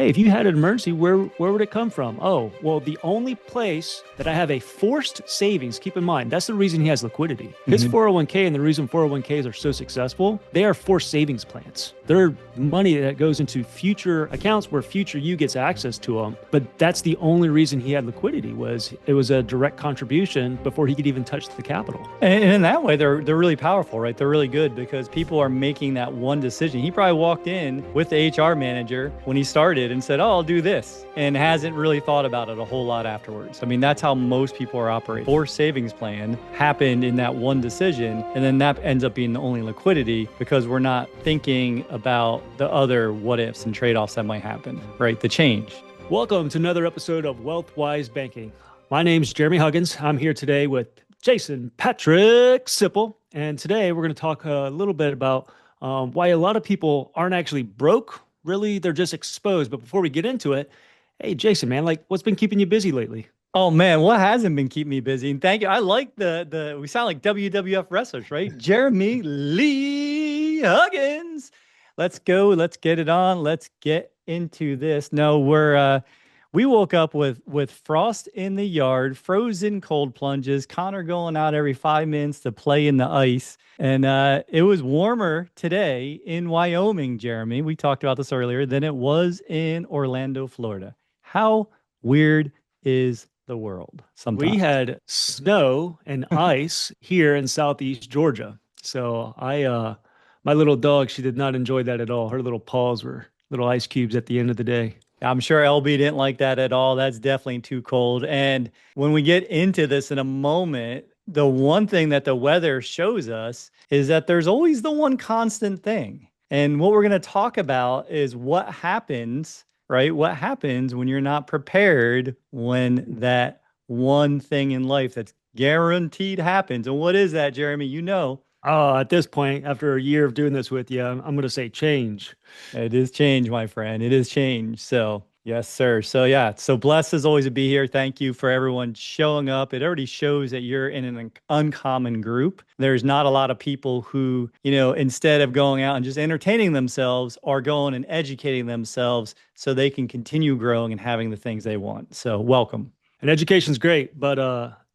hey, if you had an emergency, where would it come from? Oh, well, the only place that I have a forced savings, keep in mind, that's the reason he has liquidity. His 401k and the reason 401ks are so successful, they are forced savings plans. They're money that goes into future accounts where future you gets access to them. But that's the only reason he had liquidity was it was a direct contribution before he could even touch the capital. And in that way, they're really powerful, right? They're really good because people are making that one decision. He probably walked in with the HR manager when he started and said, oh, I'll do this, and hasn't really thought about it a whole lot afterwards. I mean, that's how most people are operating. Forced savings plan happened in that one decision, and then that ends up being the only liquidity because we're not thinking about the other what ifs and trade-offs that might happen, right? The change. Welcome to another episode of WealthWise Banking. My name's Jeremy Huggins. I'm here today with Jason Patrick Sipple, and today we're going to talk a little bit about why a lot of people aren't actually broke. Really, they're just exposed. But before we get into it, hey, Jason, man, what's been keeping you busy lately? Oh man, what hasn't been keeping me busy? And thank you. I like the we sound like WWF wrestlers, right? Jeremy Lee Huggins. Let's go. Let's get it on. Let's get into this. No, we woke up with frost in the yard, frozen cold plunges, Connor going out every 5 minutes to play in the ice. And it was warmer today in Wyoming, Jeremy. We talked about this earlier than it was in Orlando, Florida. How weird is the world sometimes? We had snow and ice here in Southeast Georgia. So my little dog, she did not enjoy that at all. Her little paws were little ice cubes at the end of the day. I'm sure LB didn't like that at all. That's definitely too cold. And when we get into this in a moment, the one thing that the weather shows us is that there's always the one constant thing. And what we're going to talk about is what happens, right? What happens when you're not prepared when that one thing in life that's guaranteed happens. And what is that, Jeremy? You know. Oh, at this point, after a year of doing this with you, I'm going to say change. It is change, my friend. It is change. So, yes, sir. So, yeah. So blessed as always to be here. Thank you for everyone showing up. It already shows that you're in an uncommon group. There's not a lot of people who, instead of going out and just entertaining themselves, are going and educating themselves so they can continue growing and having the things they want. So, welcome. And education's great, but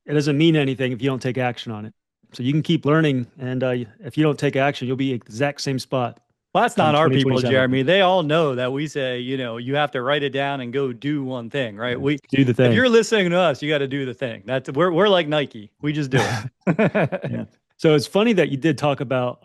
it doesn't mean anything if you don't take action on it. So you can keep learning, and if you don't take action, you'll be exact same spot. Well, that's not our people, Jeremy. They all know that we say, you have to write it down and go do one thing, right? We do the thing. If you're listening to us, you got to do the thing. We're like Nike. We just do it. Yeah. So it's funny that you did talk about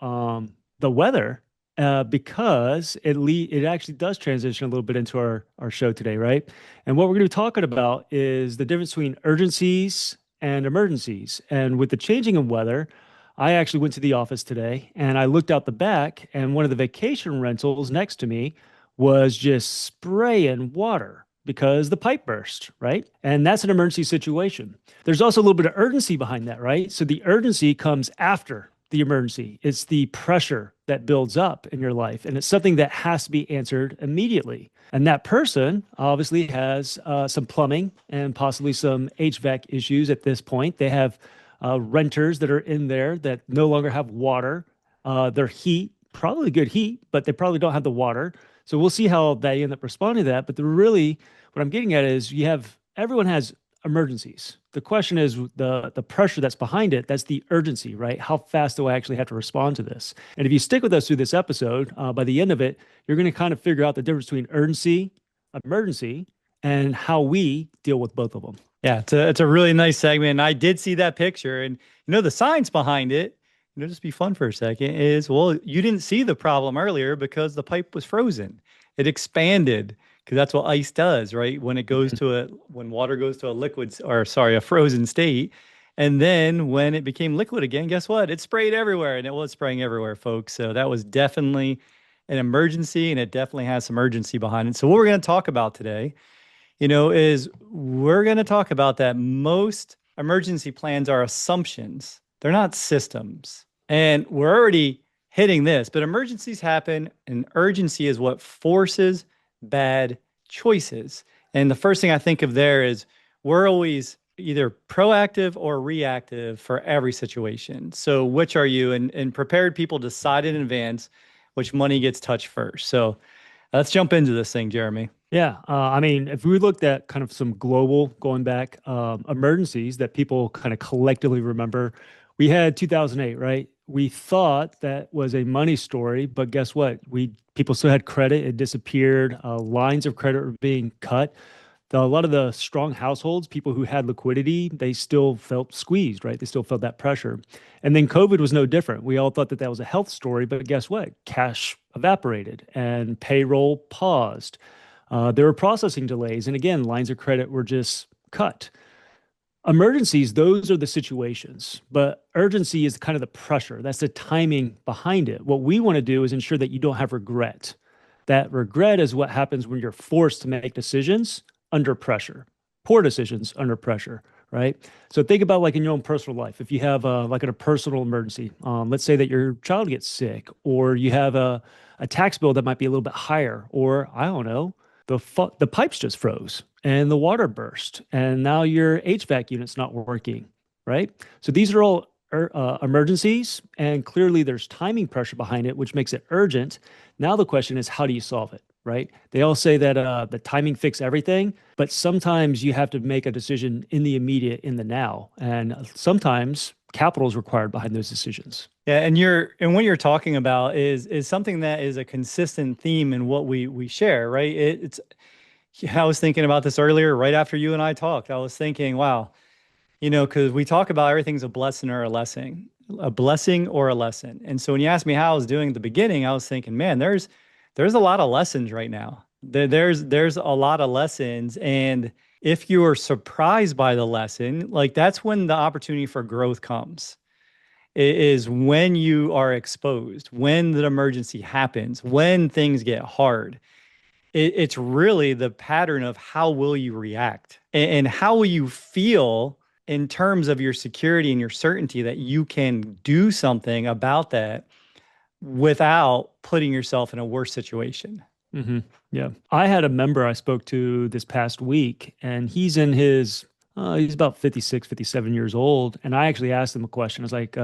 the weather because it actually does transition a little bit into our show today, right? And what we're going to be talking about is the difference between urgencies and emergencies. And with the changing of weather, I actually went to the office today and I looked out the back, and one of the vacation rentals next to me was just spraying water because the pipe burst, right? And that's an emergency situation. There's also a little bit of urgency behind that, right? So the urgency comes after the emergency. It's the pressure that builds up in your life, and it's something that has to be answered immediately. And that person obviously has some plumbing and possibly some HVAC issues at this point. They have renters that are in there that no longer have water. Their heat, probably good heat, but they probably don't have the water. So we'll see how they end up responding to that. But what I'm getting at is everyone has emergencies. The question is the pressure that's behind it. That's the urgency, right? How fast do I actually have to respond to this? And if you stick with us through this episode, by the end of it, you're going to kind of figure out the difference between urgency, emergency, and how we deal with both of them. Yeah, it's a really nice segment. I did see that picture, and the science behind it. Just be fun for a second. Is you didn't see the problem earlier because the pipe was frozen. It expanded. Because that's what ice does, right? When water goes to a frozen state, and then when it became liquid again, guess what? It sprayed everywhere, and it was spraying everywhere, folks. So that was definitely an emergency, and it definitely has some urgency behind it. So what we're going to talk about today, is we're going to talk about that most emergency plans are assumptions. They're not systems. And we're already hitting this, but emergencies happen, and urgency is what forces bad choices. And the first thing I think of there is we're always either proactive or reactive for every situation. So which are you? And prepared people decide in advance which money gets touched first. So let's jump into this thing, Jeremy. Yeah, I mean, if we looked at kind of some global going back emergencies that people kind of collectively remember, we had 2008, right? We thought that was a money story, but guess what? We people still had credit; it disappeared. Lines of credit were being cut. A lot of the strong households, people who had liquidity, they still felt squeezed, right? They still felt that pressure. And then COVID was no different. We all thought that that was a health story, but guess what? Cash evaporated and payroll paused. There were processing delays. And again, lines of credit were just cut. Emergencies, those are the situations, but urgency is kind of the pressure. That's the timing behind it. What we want to do is ensure that you don't have regret. That regret is what happens when you're forced to make decisions under pressure, poor decisions under pressure, right? So think about like in your own personal life. If you have like a personal emergency, let's say that your child gets sick, or you have a tax bill that might be a little bit higher, or I don't know, the pipes just froze and the water burst, and now your HVAC unit's not working, right? So these are all emergencies, and clearly there's timing pressure behind it, which makes it urgent. Now the question is, how do you solve it, right? They all say that the timing fix everything, but sometimes you have to make a decision in the immediate, in the now, and sometimes capital is required behind those decisions. Yeah, and what you're talking about is something that is a consistent theme in what we share, right? It's I was thinking about this earlier, right after you and I talked. I was thinking, wow, because we talk about everything's a blessing or a lesson. And so when you asked me how I was doing at the beginning, I was thinking, man, there's a lot of lessons right now. There's a lot of lessons, and if you are surprised by the lesson, like that's when the opportunity for growth comes. It is when you are exposed, when the emergency happens, when things get hard. It's really the pattern of how will you react and how will you feel in terms of your security and your certainty that you can do something about that without putting yourself in a worse situation. Hmm. Yeah. I had a member I spoke to this past week, and he's about 56, 57 years old. And I actually asked him a question. I was like,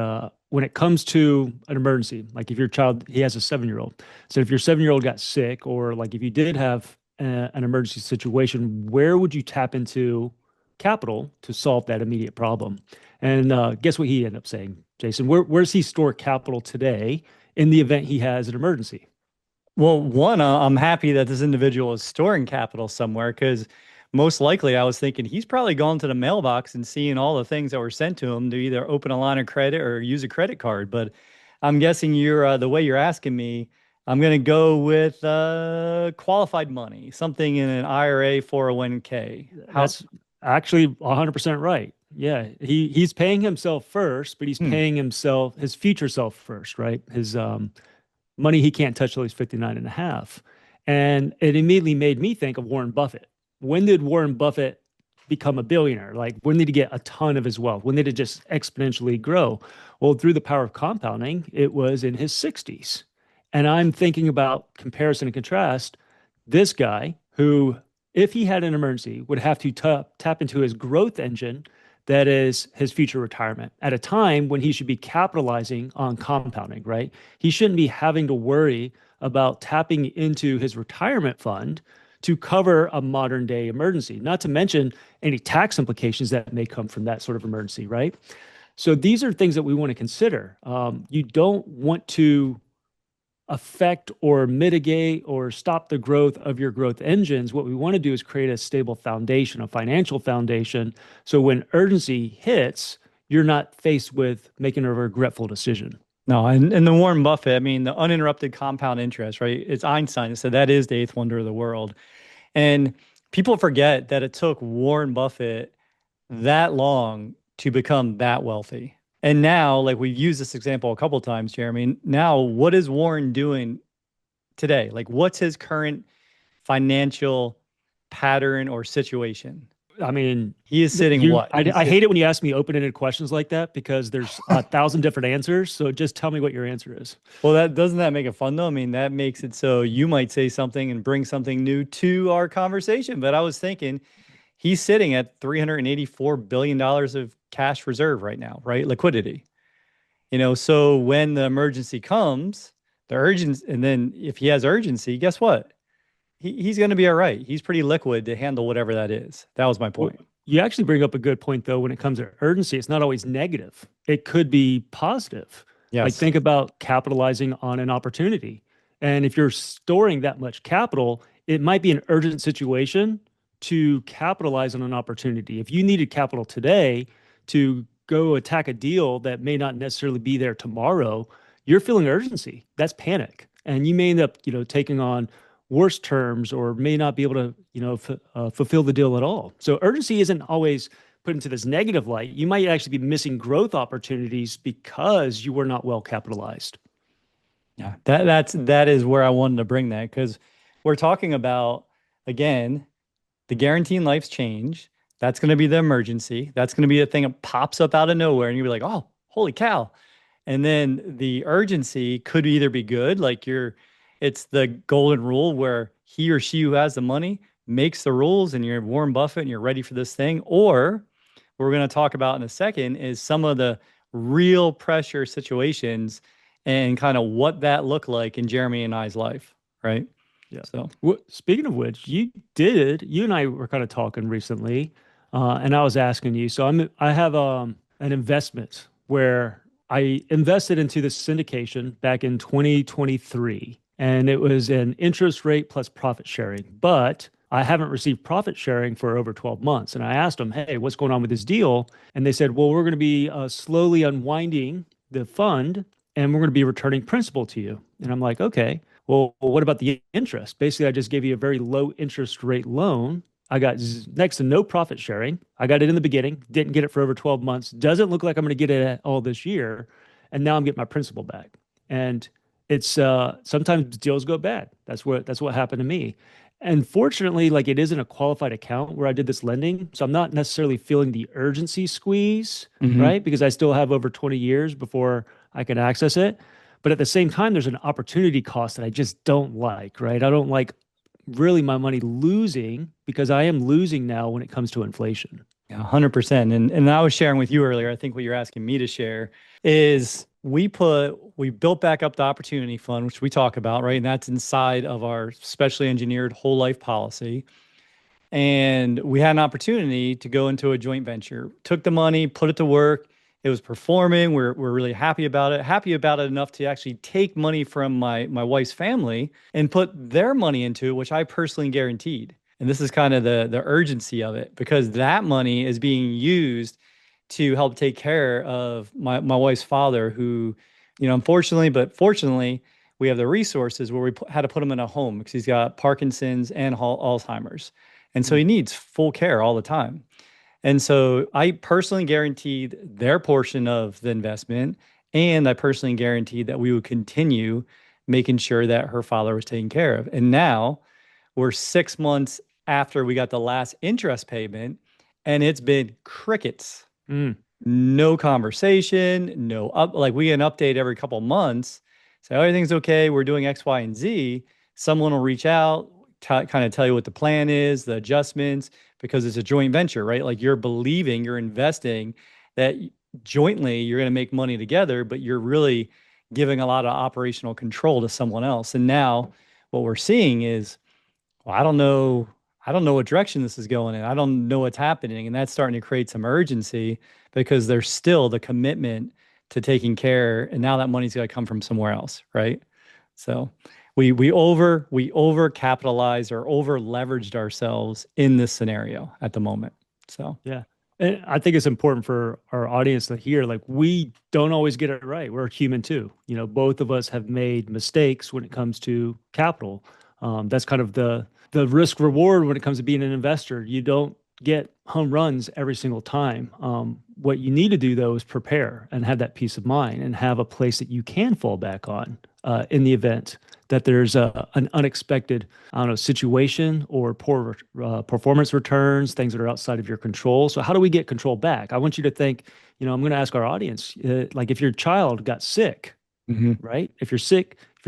when it comes to an emergency, like if your child, he has a 7 year old. So if your 7 year old got sick, or like if you did have an emergency situation, where would you tap into capital to solve that immediate problem? And guess what he ended up saying, Jason? Where does he store capital today in the event he has an emergency? Well, one, I'm happy that this individual is storing capital somewhere because most likely I was thinking he's probably gone to the mailbox and seeing all the things that were sent to him to either open a line of credit or use a credit card. But I'm guessing you're the way you're asking me, I'm going to go with qualified money, something in an IRA, 401k. How? That's actually 100% right. Yeah, he's paying himself first, but he's Hmm. paying himself his future self first, right? His money he can't touch till he's 59 and a half. And it immediately made me think of Warren Buffett. When did Warren Buffett become a billionaire? Like, when did he get a ton of his wealth? When did it just exponentially grow? Well, through the power of compounding, it was in his 60s. And I'm thinking about comparison and contrast. This guy, who, if he had an emergency, would have to tap into his growth engine that is his future retirement at a time when he should be capitalizing on compounding, right? He shouldn't be having to worry about tapping into his retirement fund to cover a modern day emergency, not to mention any tax implications that may come from that sort of emergency, right? So these are things that we want to consider. You don't want to affect or mitigate or stop the growth of your growth engines. What we want to do is create a stable foundation, a financial foundation. So when urgency hits, you're not faced with making a regretful decision. No, and the Warren Buffett, I mean, the uninterrupted compound interest, right? It's Einstein that said that is the eighth wonder of the world. And people forget that it took Warren Buffett that long to become that wealthy. And now, like we've used this example a couple of times, Jeremy. Now, what is Warren doing today? Like, what's his current financial pattern or situation? I mean, He is sitting what? I hate it when you ask me open-ended questions like that because there's a thousand different answers. So just tell me what your answer is. Well, that doesn't that make it fun though? I mean, that makes it so you might say something and bring something new to our conversation. But I was thinking he's sitting at $384 billion of cash reserve right now, right? Liquidity. So when the emergency comes, the urgency, and then if he has urgency, guess what? he's going to be all right. He's pretty liquid to handle whatever that is. That was my Well, point. you actually bring up a good point, though, when it comes to urgency. It's not always negative, it could be positive. Like, Yes. think about capitalizing on an opportunity. And if you're storing that much capital, it might be an urgent situation to capitalize on an opportunity. If you needed capital today to go attack a deal that may not necessarily be there tomorrow, you're feeling urgency. That's panic. And you may end up, taking on worse terms or may not be able to, fulfill the deal at all. So urgency isn't always put into this negative light. You might actually be missing growth opportunities because you were not well capitalized. Yeah, that is where I wanted to bring that because we're talking about again the guarantee in life's change. That's going to be the emergency. That's going to be a thing that pops up out of nowhere, and you'll be like, "Oh, holy cow!" And then the urgency could either be good, like it's the golden rule where he or she who has the money makes the rules, and you're Warren Buffett and you're ready for this thing, or what we're going to talk about in a second is some of the real pressure situations and kind of what that looked like in Jeremy and I's life, right? Yeah. So, Speaking of which, you and I were kind of talking recently, and I was asking you. So I have an investment where I invested into this syndication back in 2023, and it was an interest rate plus profit sharing. But I haven't received profit sharing for over 12 months. And I asked them, hey, what's going on with this deal? And they said, well, we're going to be slowly unwinding the fund and we're going to be returning principal to you. And I'm like, okay. Well, what about the interest? Basically, I just gave you a very low interest rate loan. I got next to no profit sharing. I got it in the beginning, didn't get it for over 12 months. Doesn't look like I'm going to get it all this year. And now I'm getting my principal back. And it's sometimes deals go bad. That's what happened to me. And fortunately, like it isn't a qualified account where I did this lending. So I'm not necessarily feeling the urgency squeeze, mhm. right? Because I still have over 20 years before I can access it. But at the same time, there's an opportunity cost that I just don't like, right? I don't like really my money losing because I am losing now when it comes to inflation. Yeah, 100%. And I was sharing with you earlier, I think what you're asking me to share is we built back up the opportunity fund, which we talk about, right? And that's inside of our specially engineered whole life policy. And we had an opportunity to go into a joint venture. Took the money, put it to work. It was performing. We're really happy about it. Happy about it enough to actually take money from my wife's family and put their money into it, which I personally guaranteed. And this is kind of the urgency of it because that money is being used to help take care of my wife's father, who, unfortunately, but fortunately, we have the resources where had to put him in a home because he's got Parkinson's and Alzheimer's. And so Mm, he needs full care all the time. And so I personally guaranteed their portion of the investment. And I personally guaranteed that we would continue making sure that her father was taken care of. And now we're 6 months after we got the last interest payment, and it's been crickets. mm, No conversation, no up. Like we get an update every couple months, say "Oh, everything's okay. We're doing X, Y, and Z." Someone will reach out, kind of tell you what the plan is, the adjustments, because it's a joint venture, right? Like you're investing that jointly you're going to make money together, but you're really giving a lot of operational control to someone else. And now what we're seeing is, well, I don't know what direction this is going in. I don't know what's happening. And that's starting to create some urgency because there's still the commitment to taking care. And now that money's got to come from somewhere else, right? So we over capitalized or over leveraged ourselves in this scenario at the moment. So yeah. And I think it's important for our audience to hear like we don't always get it right. We're human too. Both of us have made mistakes when it comes to capital. That's kind of the risk reward when it comes to being an investor. You don't get home runs every single time. What you need to do though is prepare and have that peace of mind and have a place that you can fall back on in the event that there's an unexpected, I don't know, situation or poor performance returns, things that are outside of your control. So how do we get control back? I want you to think, I'm going to ask our audience, like if your child got sick, mhm. right? If your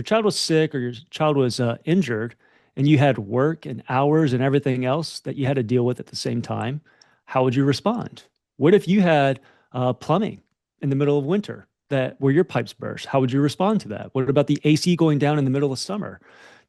child was sick or your child was injured and you had work and hours and everything else that you had to deal with at the same time, how would you respond? What if you had plumbing in the middle of winter that where your pipes burst? How would you respond to that? What about the AC going down in the middle of summer?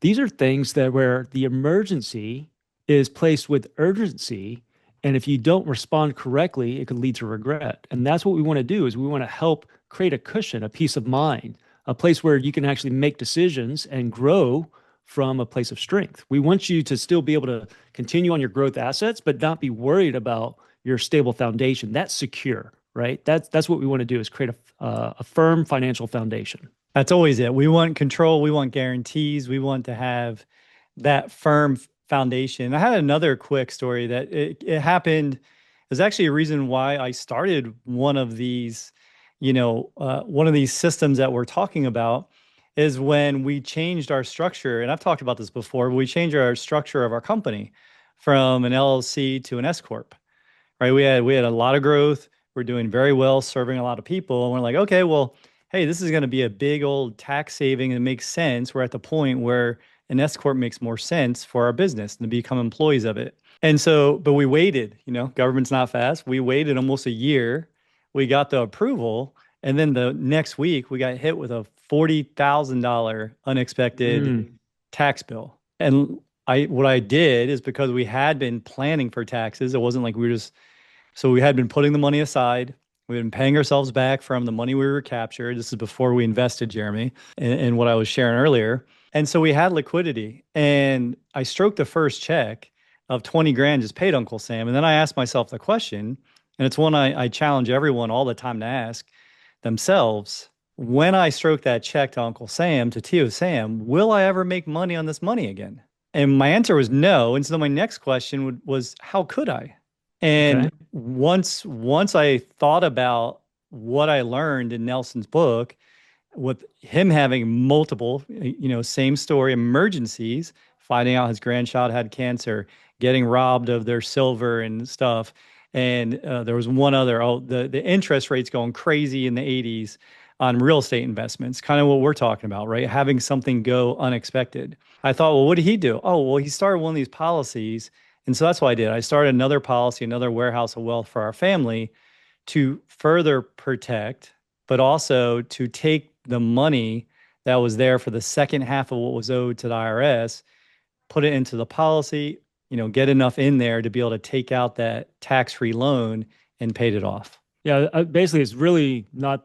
These are things that where the emergency is placed with urgency. And if you don't respond correctly, it could lead to regret. And that's what we want to do is we want to help create a cushion, a peace of mind, a place where you can actually make decisions and grow from a place of strength. We want you to still be able to continue on your growth assets, but not be worried about your stable foundation. That's secure, right? That's what we want to do is create a firm financial foundation. That's always it. We want control. We want guarantees. We want to have that firm foundation. I had another quick story that it happened. There's actually a reason why I started one of these, one of these systems that we're talking about is when we changed our structure. And I've talked about this before, but we changed our structure of our company from an LLC to an S Corp, right? We had a lot of growth. We're doing very well, serving a lot of people. And we're like, okay, well, hey, this is going to be a big old tax saving and it makes sense. We're at the point where an S Corp makes more sense for our business and to become employees of it. And so, but we waited, government's not fast. We waited almost a year. We got the approval. And then the next week, we got hit with a $40,000 unexpected tax bill. And what I did is because we had been planning for taxes, it wasn't like we were just, so we had been putting the money aside. We've been paying ourselves back from the money we were captured. This is before we invested, Jeremy, in what I was sharing earlier. And so we had liquidity. And I stroked the first check of 20 grand just paid Uncle Sam. And then I asked myself the question, and it's one I challenge everyone all the time to ask themselves. When I stroke that check to Uncle Sam, to Tio Sam, will I ever make money on this money again? And my answer was no. And so my next question was, how could I? And Okay. once I thought about what I learned in Nelson's book, with him having multiple, same story, emergencies, finding out his grandchild had cancer, getting robbed of their silver and stuff. And there was one other, the interest rates going crazy in the 80s on real estate investments, kind of what we're talking about, right? Having something go unexpected. I thought, well, what did he do? Oh, well, he started one of these policies. And so that's what I did. I started another policy, another warehouse of wealth for our family to further protect, but also to take the money that was there for the second half of what was owed to the IRS, put it into the policy, get enough in there to be able to take out that tax-free loan and paid it off. Yeah, basically, it's not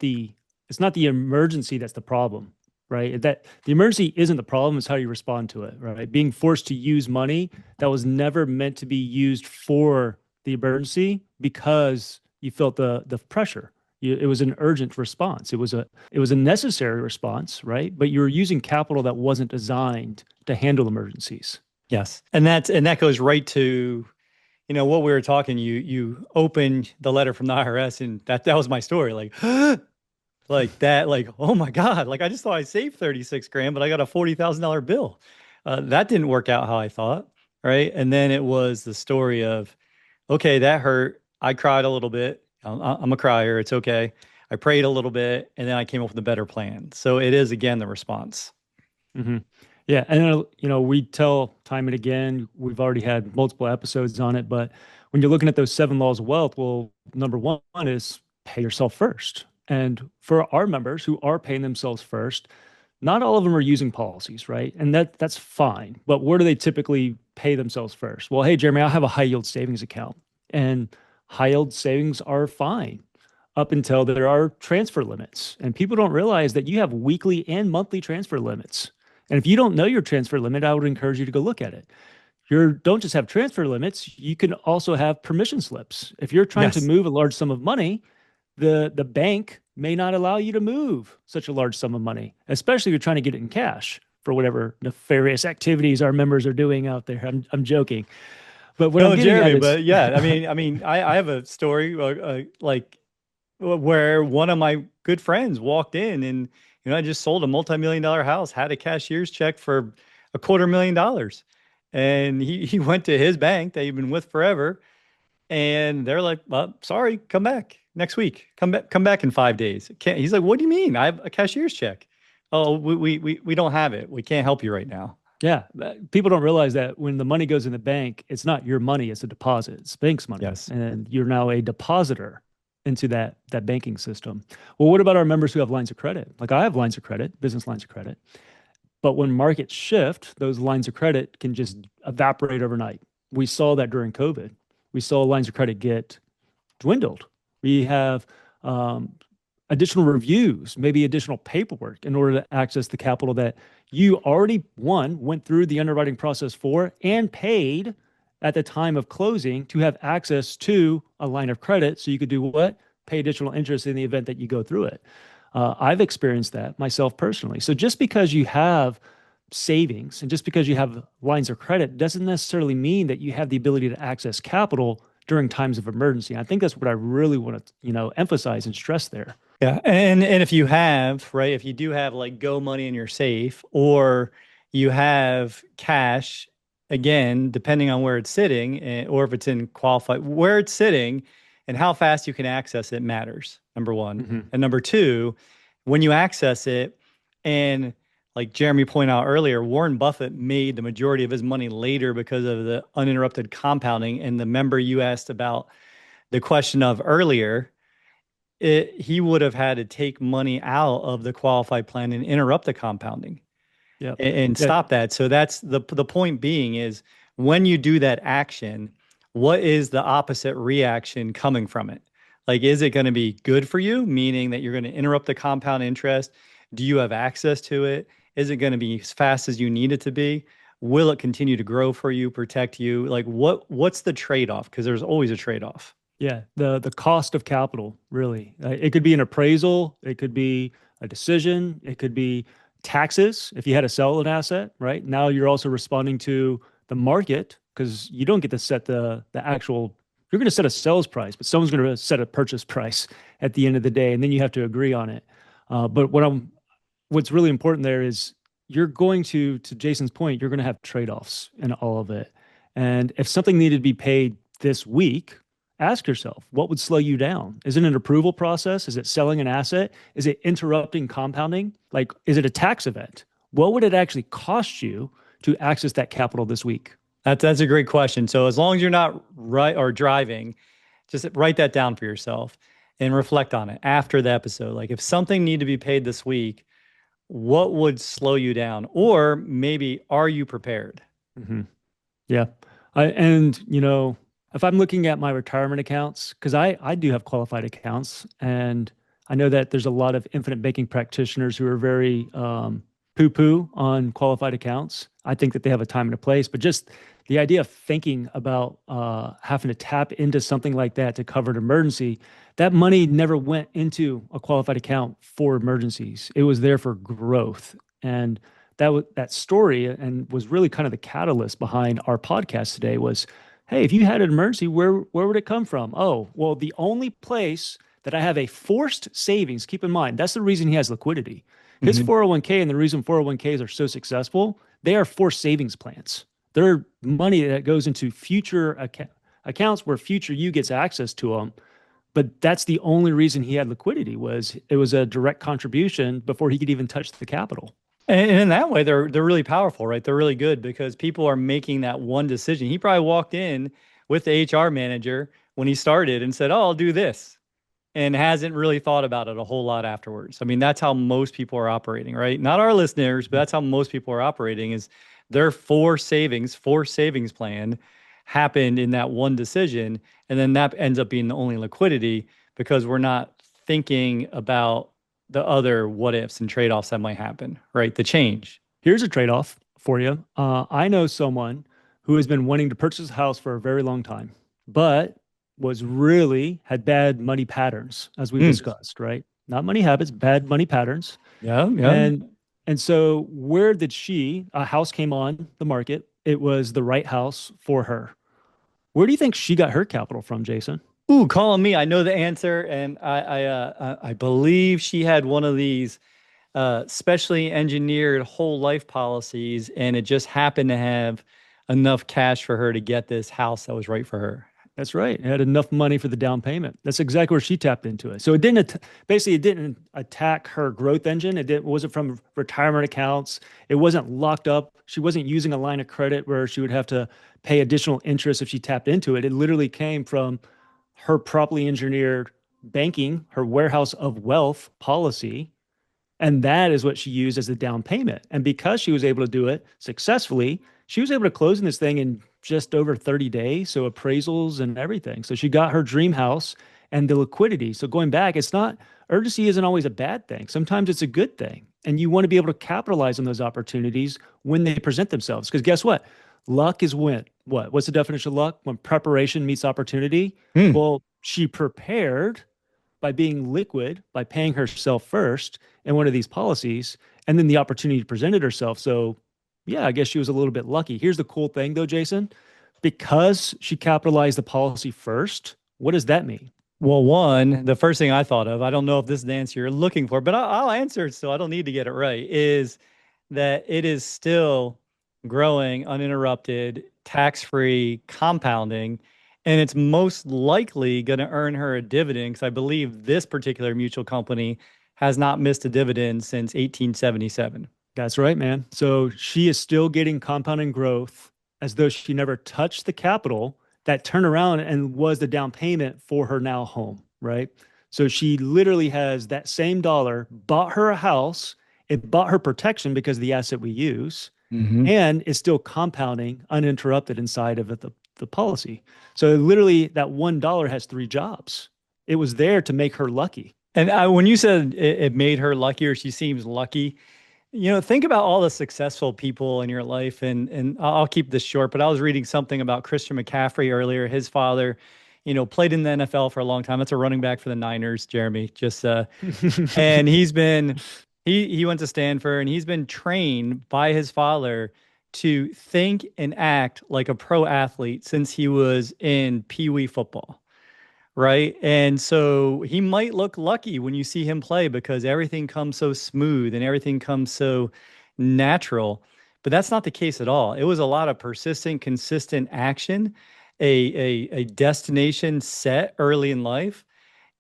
the emergency that's the problem, right? That the emergency isn't the problem; it's how you respond to it, right? Being forced to use money that was never meant to be used for the emergency because you felt the pressure. It was an urgent response. It was a necessary response, right? But you were using capital that wasn't designed to handle emergencies. Yes. And that goes right to, what we were talking, you open the letter from the IRS and that was my story. Like, like that, like, oh my God, like I just thought I saved 36 grand, but I got a $40,000 bill. That didn't work out how I thought. Right. And then it was the story of, okay, that hurt. I cried a little bit. I'm a crier. It's okay. I prayed a little bit and then I came up with a better plan. So it is again, the response. Mm-hmm. Yeah, and we tell time and again, we've already had multiple episodes on it, but when you're looking at those seven laws of wealth, well, number one is pay yourself first. And for our members who are paying themselves first, not all of them are using policies, right? And that's fine. But where do they typically pay themselves first? Well, hey, Jeremy, I have a high yield savings account, and high yield savings are fine up until there are transfer limits. And people don't realize that you have weekly and monthly transfer limits. And if you don't know your transfer limit, I would encourage you to go look at it. You don't just have transfer limits, you can also have permission slips. If you're trying to Yes. move a large sum of money, the bank may not allow you to move such a large sum of money, especially if you're trying to get it in cash for whatever nefarious activities our members are doing out there. I'm joking. But what I'm No, getting at Jeremy, is but yeah, I have a story like where one of my good friends walked in and, I just sold a multi-million-dollar house, had a cashier's check for $250,000. And he went to his bank that he'd been with forever. And they're like, well, sorry, come back next week. Come back in 5 days. Can't, he's like, what do you mean? I have a cashier's check. Oh, we don't have it. We can't help you right now. yeah, people don't realize that when the money goes in the bank, it's not your money, it's a deposit. It's bank's money. Yes. And you're now a depositor into that banking system. Well, what about our members who have lines of credit? Like I have lines of credit, business lines of credit. But when markets shift, those lines of credit can just evaporate overnight. We saw that during COVID. We saw lines of credit get dwindled. We have um, additional reviews, maybe additional paperwork in order to access the capital that you already went through the underwriting process for and paid at the time of closing to have access to a line of credit so you could do what? Pay additional interest in the event that you go through it. I've experienced that myself personally. So just because you have savings and just because you have lines of credit doesn't necessarily mean that you have the ability to access capital during times of emergency. I think that's what I really want to, emphasize and stress there. Yeah, and if you have, right, if you do have like go money in your safe or you have cash, again, depending on where it's sitting or if it's in qualified, where it's sitting and how fast you can access it matters, number one. Mm-hmm. And number two, when you access it, and like Jeremy pointed out earlier, Warren Buffett made the majority of his money later because of the uninterrupted compounding. And the member you asked about the question of earlier, he would have had to take money out of the qualified plan and interrupt the compounding Yep. and Yeah. stop that. So that's the point being is when you do that action, what is the opposite reaction coming from it? Like, is it going to be good for you, meaning that you're going to interrupt the compound interest? Do you have access to it? Is it going to be as fast as you need it to be? Will it continue to grow for you, protect you? Like what's the trade-off? Because there's always a trade-off. Yeah, the cost of capital, really. It could be an appraisal, it could be a decision, it could be taxes if you had to sell an asset, right? Now you're also responding to the market because you don't get to set the actual, you're going to set a sales price, but someone's going to set a purchase price at the end of the day, and then you have to agree on it. But what's really important there is you're going to Jason's point, you're going to have trade-offs in all of it. And if something needed to be paid this week, ask yourself, what would slow you down? Is it an approval process? Is it selling an asset? Is it interrupting compounding? Like, is it a tax event? What would it actually cost you to access that capital this week? That's a great question. So as long as you're not right or driving, just write that down for yourself and reflect on it after the episode. Like if something need to be paid this week, what would slow you down? Or maybe are you prepared? Mm-hmm. Yeah. And, if I'm looking at my retirement accounts, because I do have qualified accounts, and I know that there's a lot of infinite banking practitioners who are very poo-poo on qualified accounts. I think that they have a time and a place, but just the idea of thinking about having to tap into something like that to cover an emergency, that money never went into a qualified account for emergencies. It was there for growth. And that story and was really kind of the catalyst behind our podcast today was, hey, if you had an emergency, where would it come from? Oh, well, the only place that I have a forced savings, keep in mind, that's the reason he has liquidity. His Mhm. 401k and the reason 401ks are so successful, they are forced savings plans. They're money that goes into future accounts where future you gets access to them. But that's the only reason he had liquidity was it was a direct contribution before he could even touch the capital. And in that way, they're really powerful, right? They're really good because people are making that one decision. He probably walked in with the HR manager when he started and said, "Oh, I'll do this," and hasn't really thought about it a whole lot afterwards. I mean, that's how most people are operating, right? Not our listeners, but that's how most people are operating is their four savings plan happened in that one decision. And then that ends up being the only liquidity because we're not thinking about the other what ifs and trade-offs that might happen, right? The change. Here's a trade off for you. I know someone who has been wanting to purchase a house for a very long time, but was really had bad money patterns, as we've Mm. discussed, right? Not money habits, bad money patterns. Yeah, yeah. And so where did a house came on the market? It was the right house for her. Where do you think she got her capital from, Jason? Ooh, calling me. I know the answer, and I believe she had one of these specially engineered whole life policies, and it just happened to have enough cash for her to get this house that was right for her. That's right. It had enough money for the down payment. That's exactly where she tapped into it. So it didn't basically it didn't attack her growth engine. It wasn't from retirement accounts. It wasn't locked up. She wasn't using a line of credit where she would have to pay additional interest if she tapped into it. It literally came from her properly engineered banking, her warehouse of wealth policy And that is what she used as a down payment. And because she was able to do it successfully, she was able to close in this thing in just over 30 days. So appraisals and everything. So she got her dream house and the liquidity. So going back, it's not urgency isn't always a bad thing. Sometimes it's a good thing. And you want to be able to capitalize on those opportunities when they present themselves. Because guess what? Luck is when what? What's the definition of luck? When preparation meets opportunity. Hmm. Well, she prepared by being liquid, by paying herself first in one of these policies, and then the opportunity presented herself. So, yeah, I guess she was a little bit lucky. Here's the cool thing, though, Jason. Because she capitalized the policy first, what does that mean? Well, one, the first thing I thought of, I don't know if this is the answer you're looking for, but I'll answer it so I don't need to get it right, is that it is still growing uninterrupted, tax-free, compounding, and it's most likely going to earn her a dividend because I believe this particular mutual company has not missed a dividend since 1877. That's right, man. So she is still getting compounding growth as though she never touched the capital that turned around and was the down payment for her now home, right? So she literally has that same dollar, bought her a house, it bought her protection because of the asset we use, Hmm. and is still compounding uninterrupted inside of the policy. So literally that $1 has three jobs. It was there to make her lucky. And when you said it made her lucky or she seems lucky, think about all the successful people in your life, and I'll keep this short, but I was reading something about Christian McCaffrey earlier. His father, played in the NFL for a long time. That's a running back for the Niners, Jeremy. Just and he went to Stanford and he's been trained by his father to think and act like a pro athlete since he was in Pee Wee football. Right. And so he might look lucky when you see him play because everything comes so smooth and everything comes so natural. But that's not the case at all. It was a lot of persistent, consistent action, a destination set early in life,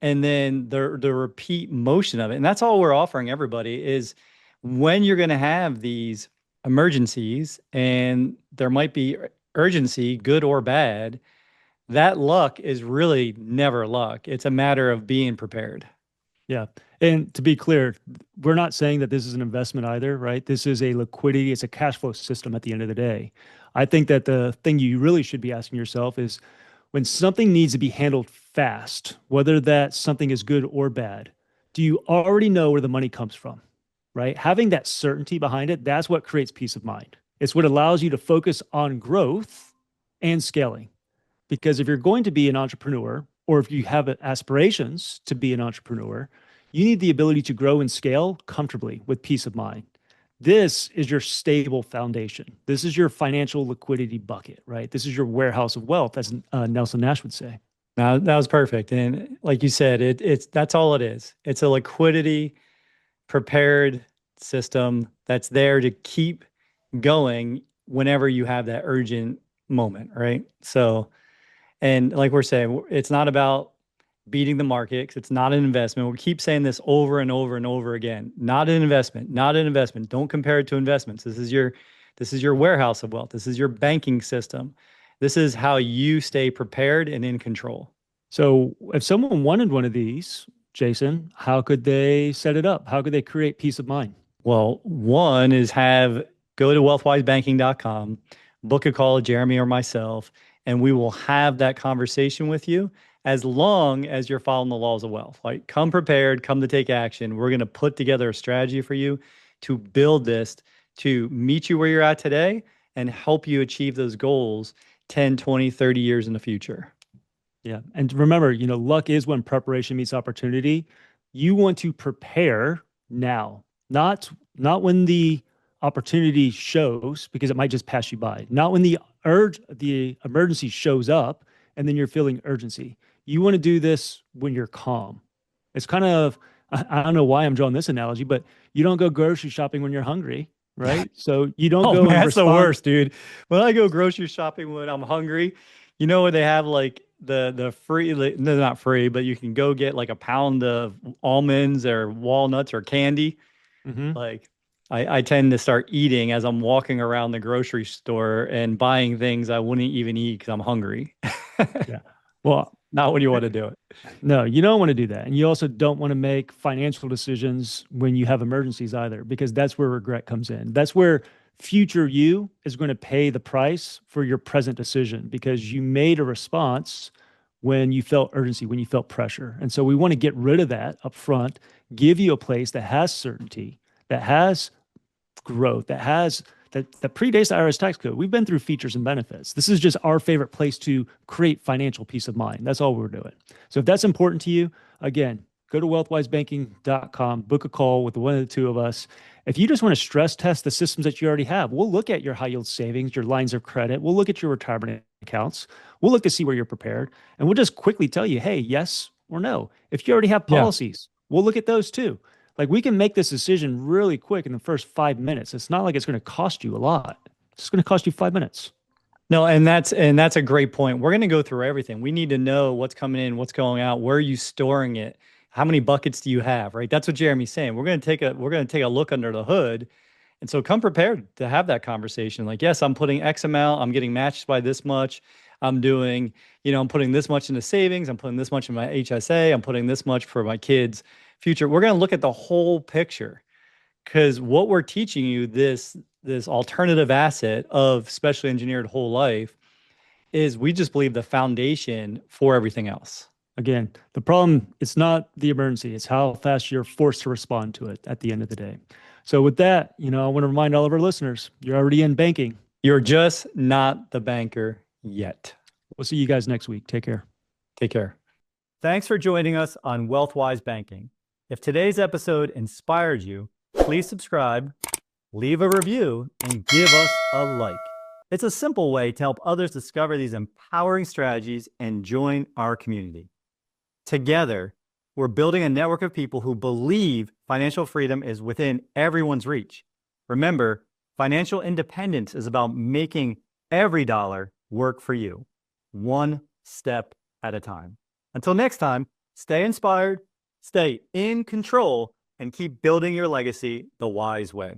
and then the repeat motion of it. And that's all we're offering everybody is when you're going to have these emergencies and there might be urgency, good or bad, that luck is really never luck. It's a matter of being prepared. Yeah. And to be clear, we're not saying that this is an investment either, right? This is a liquidity, it's a cash flow system at the end of the day. I think that the thing you really should be asking yourself is when something needs to be handled fast, whether that something is good or bad, do you already know where the money comes from, right? Having that certainty behind it, that's what creates peace of mind. It's what allows you to focus on growth and scaling. Because if you're going to be an entrepreneur, or if you have aspirations to be an entrepreneur, you need the ability to grow and scale comfortably with peace of mind. This is your stable foundation. This is your financial liquidity bucket, right? This is your warehouse of wealth, as Nelson Nash would say. Now that was perfect. And like you said, it's that's all it is. It's a liquidity prepared system that's there to keep going whenever you have that urgent moment, right? So, and like we're saying, it's not about beating the market because it's not an investment. We keep saying this over and over and over again. Not an investment, not an investment. Don't compare it to investments. This is your warehouse of wealth. This is your banking system. This is how you stay prepared and in control. So, if someone wanted one of these, Jason, how could they set it up? How could they create peace of mind? Well, one is have go to wealthwisebanking.com, book a call with Jeremy or myself, and we will have that conversation with you as long as you're following the laws of wealth. Like come prepared, come to take action. We're going to put together a strategy for you to build this to meet you where you're at today and help you achieve those goals 10, 20, 30 years in the future. Yeah. And remember, luck is when preparation meets opportunity. You want to prepare now, not when the opportunity shows, because it might just pass you by. Not when the emergency shows up and then you're feeling urgency. You want to do this when you're calm. It's kind of I don't know why I'm drawing this analogy, but you don't go grocery shopping when you're hungry, right? So you don't Oh go man, and that's the respond. worst, dude. When I go grocery shopping when I'm hungry, where they have like the free, like, no, not free, but you can go get like a pound of almonds or walnuts or candy. Mhm. Like I tend to start eating as I'm walking around the grocery store and buying things I wouldn't even eat because I'm hungry. Yeah. Well, Not when you want to do it. No, you don't want to do that. And you also don't want to make financial decisions when you have emergencies either, because that's where regret comes in. That's where future you is going to pay the price for your present decision because you made a response when you felt urgency, when you felt pressure. And so we want to get rid of that up front, give you a place that has certainty, that has growth, that predates the IRS tax code. We've been through features and benefits. This is just our favorite place to create financial peace of mind. That's all we're doing. So if that's important to you, again, go to wealthwisebanking.com, book a call with one of the two of us. If you just want to stress test the systems that you already have, we'll look at your high yield savings, your lines of credit. We'll look at your retirement accounts. We'll look to see where you're prepared. And we'll just quickly tell you, hey, yes or no. If you already have Yeah. policies, we'll look at those too. Like we can make this decision really quick in the first 5 minutes. It's not like it's going to cost you a lot. It's going to cost you 5 minutes. No, and that's a great point. We're going to go through everything. We need to know what's coming in, what's going out, where are you storing it, how many buckets do you have, right? That's what Jeremy's saying. We're going to take a look under the hood. And so come prepared to have that conversation. Like, yes, I'm putting X amount, I'm getting matched by this much. I'm doing, I'm putting this much into savings, I'm putting this much in my HSA, I'm putting this much for my kids' future. We're going to look at the whole picture because what we're teaching you, this alternative asset of specially engineered whole life, is we just believe the foundation for everything else. Again, the problem, it's not the emergency, it's how fast you're forced to respond to it at the end of the day. So with that, I want to remind all of our listeners, you're already in banking. You're just not the banker yet. We'll see you guys next week. Take care. Take care. Thanks for joining us on WealthWise Banking. If today's episode inspired you, please subscribe, leave a review, and give us a like. It's a simple way to help others discover these empowering strategies and join our community. Together, we're building a network of people who believe financial freedom is within everyone's reach. Remember, financial independence is about making every dollar work for you, one step at a time. Until next time, stay inspired, stay in control, and keep building your legacy the wise way.